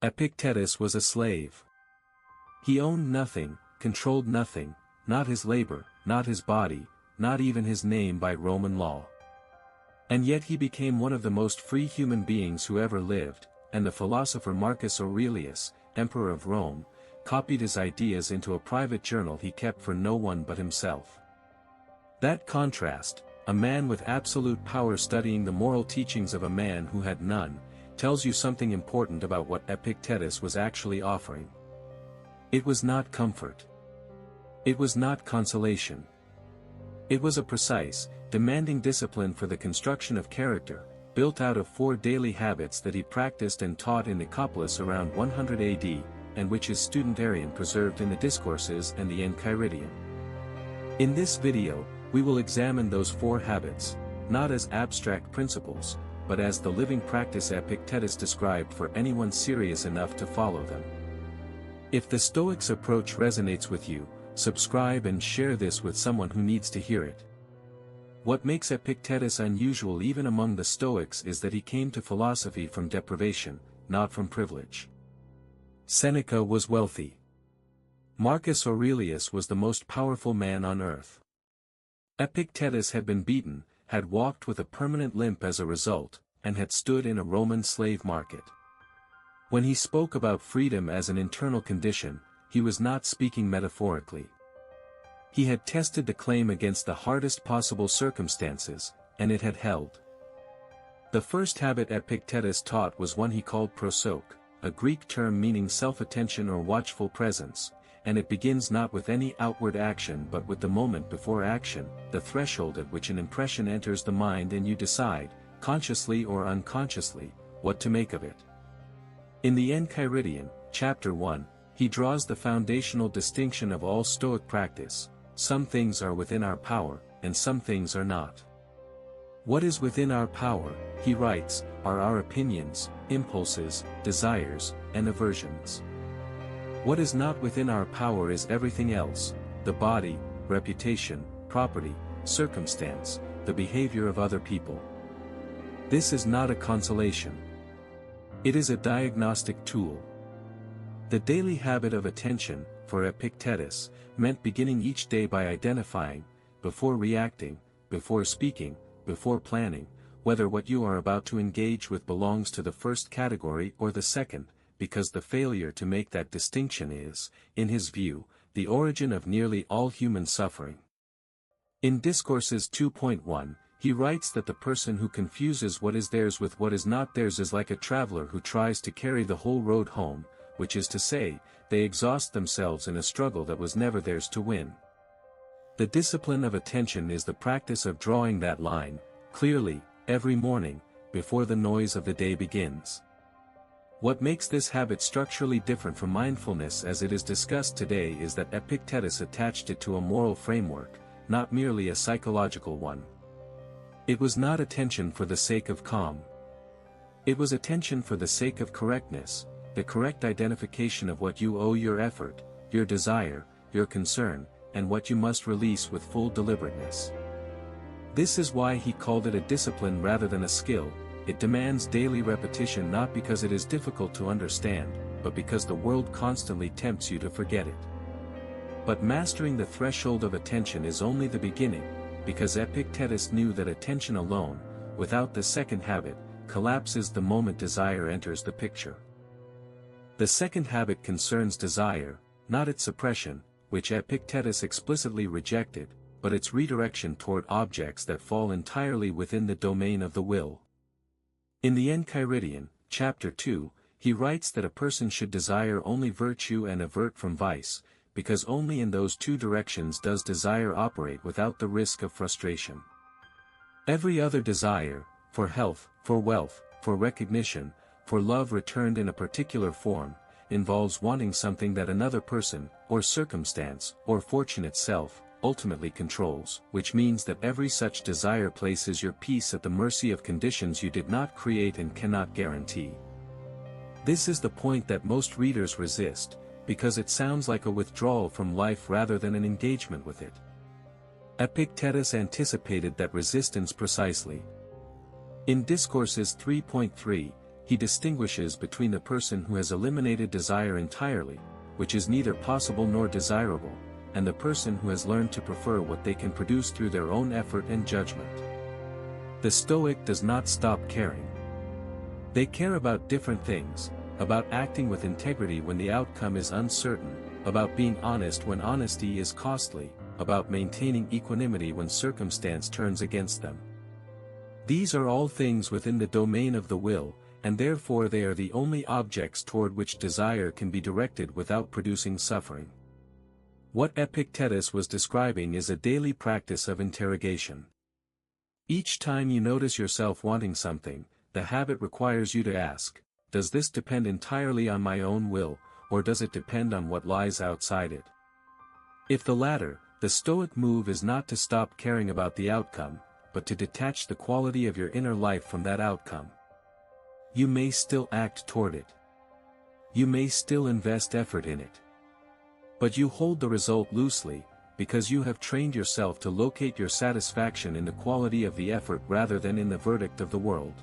Epictetus was a slave. He owned nothing, controlled nothing, not his labor, not his body, not even his name by Roman law. And yet he became one of the most free human beings who ever lived, and the philosopher Marcus Aurelius, emperor of Rome, copied his ideas into a private journal he kept for no one but himself. That contrast, a man with absolute power studying the moral teachings of a man who had none, tells you something important about what Epictetus was actually offering. It was not comfort. It was not consolation. It was a precise, demanding discipline for the construction of character, built out of 4 daily habits that he practiced and taught in Nicopolis around 100 AD, and which his student Arrian preserved in the Discourses and the Enchiridion. In this video, we will examine those 4 habits, not as abstract principles, but as the living practice Epictetus described for anyone serious enough to follow them. If the Stoics' approach resonates with you, subscribe and share this with someone who needs to hear it. What makes Epictetus unusual even among the Stoics is that he came to philosophy from deprivation, not from privilege. Seneca was wealthy. Marcus Aurelius was the most powerful man on earth. Epictetus had been beaten, had walked with a permanent limp as a result, and had stood in a Roman slave market. When he spoke about freedom as an internal condition, he was not speaking metaphorically. He had tested the claim against the hardest possible circumstances, and it had held. The first habit Epictetus taught was one he called prosoche, a Greek term meaning self-attention or watchful presence, and it begins not with any outward action but with the moment before action, the threshold at which an impression enters the mind and you decide, consciously or unconsciously, what to make of it. In the Enchiridion, chapter 1, he draws the foundational distinction of all Stoic practice: some things are within our power, and some things are not. What is within our power, he writes, are our opinions, impulses, desires, and aversions. What is not within our power is everything else: the body, reputation, property, circumstance, the behavior of other people. This is not a consolation. It is a diagnostic tool. The daily habit of attention, for Epictetus, meant beginning each day by identifying, before reacting, before speaking, before planning, whether what you are about to engage with belongs to the first category or the second, because the failure to make that distinction is, in his view, the origin of nearly all human suffering. In Discourses 2.1, he writes that the person who confuses what is theirs with what is not theirs is like a traveler who tries to carry the whole road home, which is to say, they exhaust themselves in a struggle that was never theirs to win. The discipline of attention is the practice of drawing that line, clearly, every morning, before the noise of the day begins. What makes this habit structurally different from mindfulness as it is discussed today is that Epictetus attached it to a moral framework, not merely a psychological one. It was not attention for the sake of calm. It was attention for the sake of correctness, the correct identification of what you owe your effort, your desire, your concern, and what you must release with full deliberateness. This is why he called it a discipline rather than a skill. It demands daily repetition not because it is difficult to understand, but because the world constantly tempts you to forget it. But mastering the threshold of attention is only the beginning, because Epictetus knew that attention alone, without the second habit, collapses the moment desire enters the picture. The second habit concerns desire, not its suppression, which Epictetus explicitly rejected, but its redirection toward objects that fall entirely within the domain of the will. In the Enchiridion, chapter 2, he writes that a person should desire only virtue and avert from vice, because only in those two directions does desire operate without the risk of frustration. Every other desire, for health, for wealth, for recognition, for love returned in a particular form, involves wanting something that another person, or circumstance, or fortune itself, ultimately controls, which means that every such desire places your peace at the mercy of conditions you did not create and cannot guarantee. This is the point that most readers resist, because it sounds like a withdrawal from life rather than an engagement with it. Epictetus anticipated that resistance precisely. In Discourses 3.3, he distinguishes between the person who has eliminated desire entirely, which is neither possible nor desirable, and the person who has learned to prefer what they can produce through their own effort and judgment. The Stoic does not stop caring. They care about different things, about acting with integrity when the outcome is uncertain, about being honest when honesty is costly, about maintaining equanimity when circumstance turns against them. These are all things within the domain of the will, and therefore they are the only objects toward which desire can be directed without producing suffering. What Epictetus was describing is a daily practice of interrogation. Each time you notice yourself wanting something, the habit requires you to ask, does this depend entirely on my own will, or does it depend on what lies outside it? If the latter, the Stoic move is not to stop caring about the outcome, but to detach the quality of your inner life from that outcome. You may still act toward it. You may still invest effort in it. But you hold the result loosely, because you have trained yourself to locate your satisfaction in the quality of the effort rather than in the verdict of the world.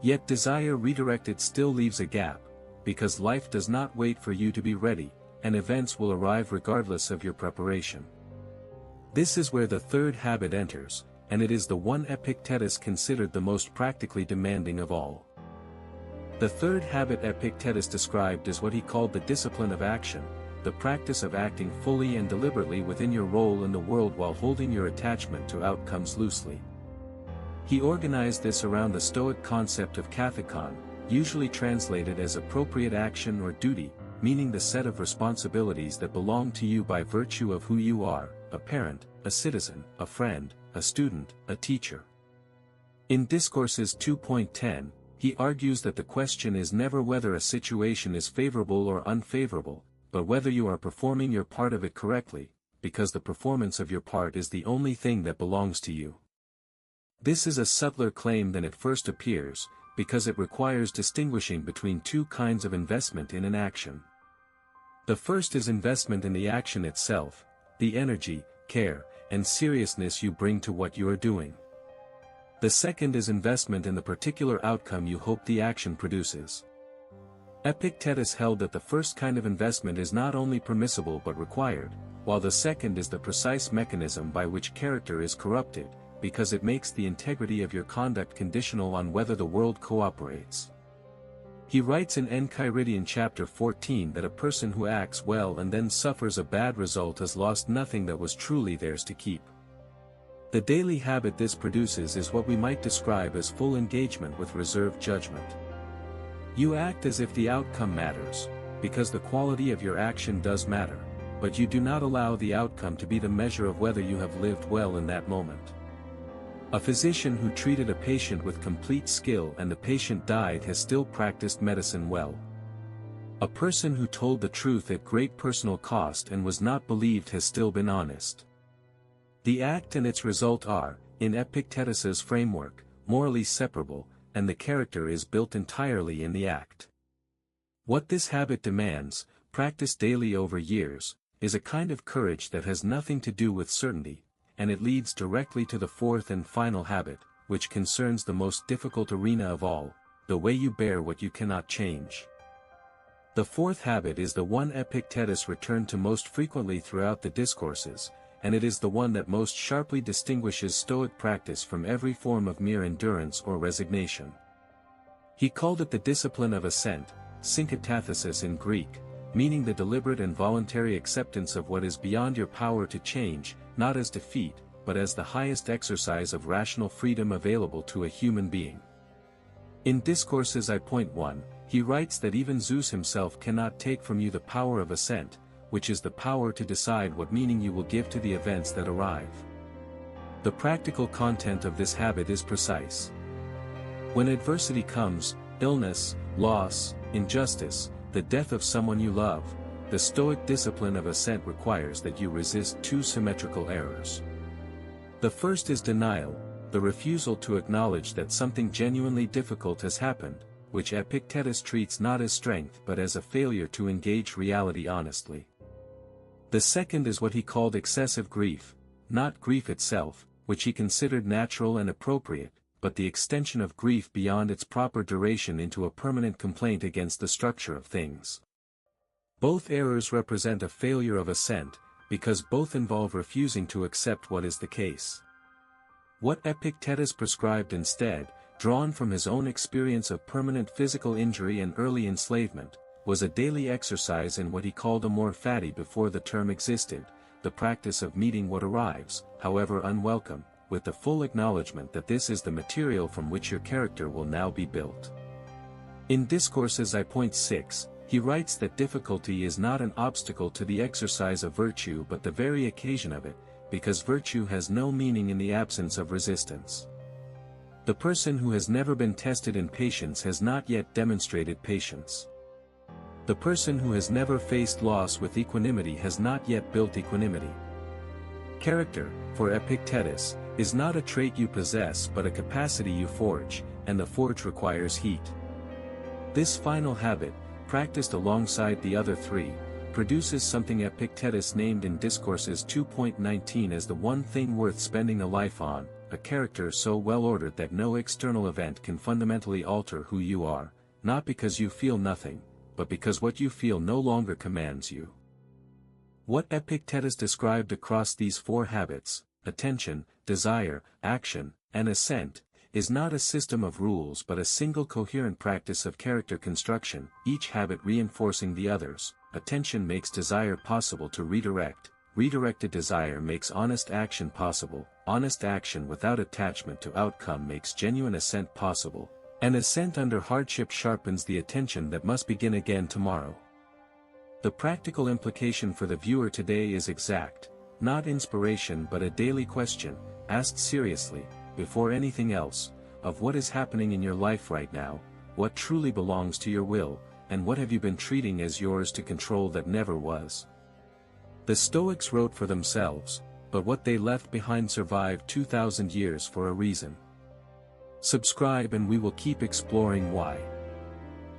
Yet desire redirected still leaves a gap, because life does not wait for you to be ready, and events will arrive regardless of your preparation. This is where the third habit enters, and it is the one Epictetus considered the most practically demanding of all. The third habit Epictetus described is what he called the discipline of action, the practice of acting fully and deliberately within your role in the world while holding your attachment to outcomes loosely. He organized this around the Stoic concept of kathekon, usually translated as appropriate action or duty, meaning the set of responsibilities that belong to you by virtue of who you are, a parent, a citizen, a friend, a student, a teacher. In Discourses 2.10, he argues that the question is never whether a situation is favorable or unfavorable, but whether you are performing your part of it correctly, because the performance of your part is the only thing that belongs to you. This is a subtler claim than it first appears, because it requires distinguishing between two kinds of investment in an action. The first is investment in the action itself, the energy, care, and seriousness you bring to what you are doing. The second is investment in the particular outcome you hope the action produces. Epictetus held that the first kind of investment is not only permissible but required, while the second is the precise mechanism by which character is corrupted, because it makes the integrity of your conduct conditional on whether the world cooperates. He writes in Enchiridion chapter 14 that a person who acts well and then suffers a bad result has lost nothing that was truly theirs to keep. The daily habit this produces is what we might describe as full engagement with reserved judgment. You act as if the outcome matters, because the quality of your action does matter, but you do not allow the outcome to be the measure of whether you have lived well in that moment. A physician who treated a patient with complete skill and the patient died has still practiced medicine well. A person who told the truth at great personal cost and was not believed has still been honest. The act and its result are, in Epictetus's framework, morally separable, and the character is built entirely in the act. What this habit demands, practiced daily over years, is a kind of courage that has nothing to do with certainty, and it leads directly to the fourth and final habit, which concerns the most difficult arena of all, the way you bear what you cannot change. The fourth habit is the one Epictetus returned to most frequently throughout the Discourses, and it is the one that most sharply distinguishes Stoic practice from every form of mere endurance or resignation. He called it the discipline of assent, synkatathesis in Greek, meaning the deliberate and voluntary acceptance of what is beyond your power to change, not as defeat, but as the highest exercise of rational freedom available to a human being. In Discourses I.1, he writes that even Zeus himself cannot take from you the power of assent, which is the power to decide what meaning you will give to the events that arrive. The practical content of this habit is precise. When adversity comes, illness, loss, injustice, the death of someone you love, the Stoic discipline of assent requires that you resist two symmetrical errors. The first is denial, the refusal to acknowledge that something genuinely difficult has happened, which Epictetus treats not as strength but as a failure to engage reality honestly. The second is what he called excessive grief, not grief itself, which he considered natural and appropriate, but the extension of grief beyond its proper duration into a permanent complaint against the structure of things. Both errors represent a failure of assent, because both involve refusing to accept what is the case. What Epictetus prescribed instead, drawn from his own experience of permanent physical injury and early enslavement, was a daily exercise in what he called amor fati before the term existed, the practice of meeting what arrives, however unwelcome, with the full acknowledgement that this is the material from which your character will now be built. In Discourses I.6, he writes that difficulty is not an obstacle to the exercise of virtue but the very occasion of it, because virtue has no meaning in the absence of resistance. The person who has never been tested in patience has not yet demonstrated patience. The person who has never faced loss with equanimity has not yet built equanimity. Character, for Epictetus, is not a trait you possess but a capacity you forge, and the forge requires heat. This final habit, practiced alongside the other three, produces something Epictetus named in Discourses 2.19 as the one thing worth spending a life on, a character so well ordered that no external event can fundamentally alter who you are, not because you feel nothing, but because what you feel no longer commands you. What Epictetus described across these four habits, attention, desire, action, and assent, is not a system of rules but a single coherent practice of character construction, each habit reinforcing the others. Attention makes desire possible to redirect, redirected desire makes honest action possible, honest action without attachment to outcome makes genuine assent possible, and assent under hardship sharpens the attention that must begin again tomorrow. The practical implication for the viewer today is exact, not inspiration but a daily question, asked seriously, before anything else, of what is happening in your life right now, what truly belongs to your will, and what have you been treating as yours to control that never was. The Stoics wrote for themselves, but what they left behind survived 2,000 years for a reason. Subscribe and we will keep exploring why.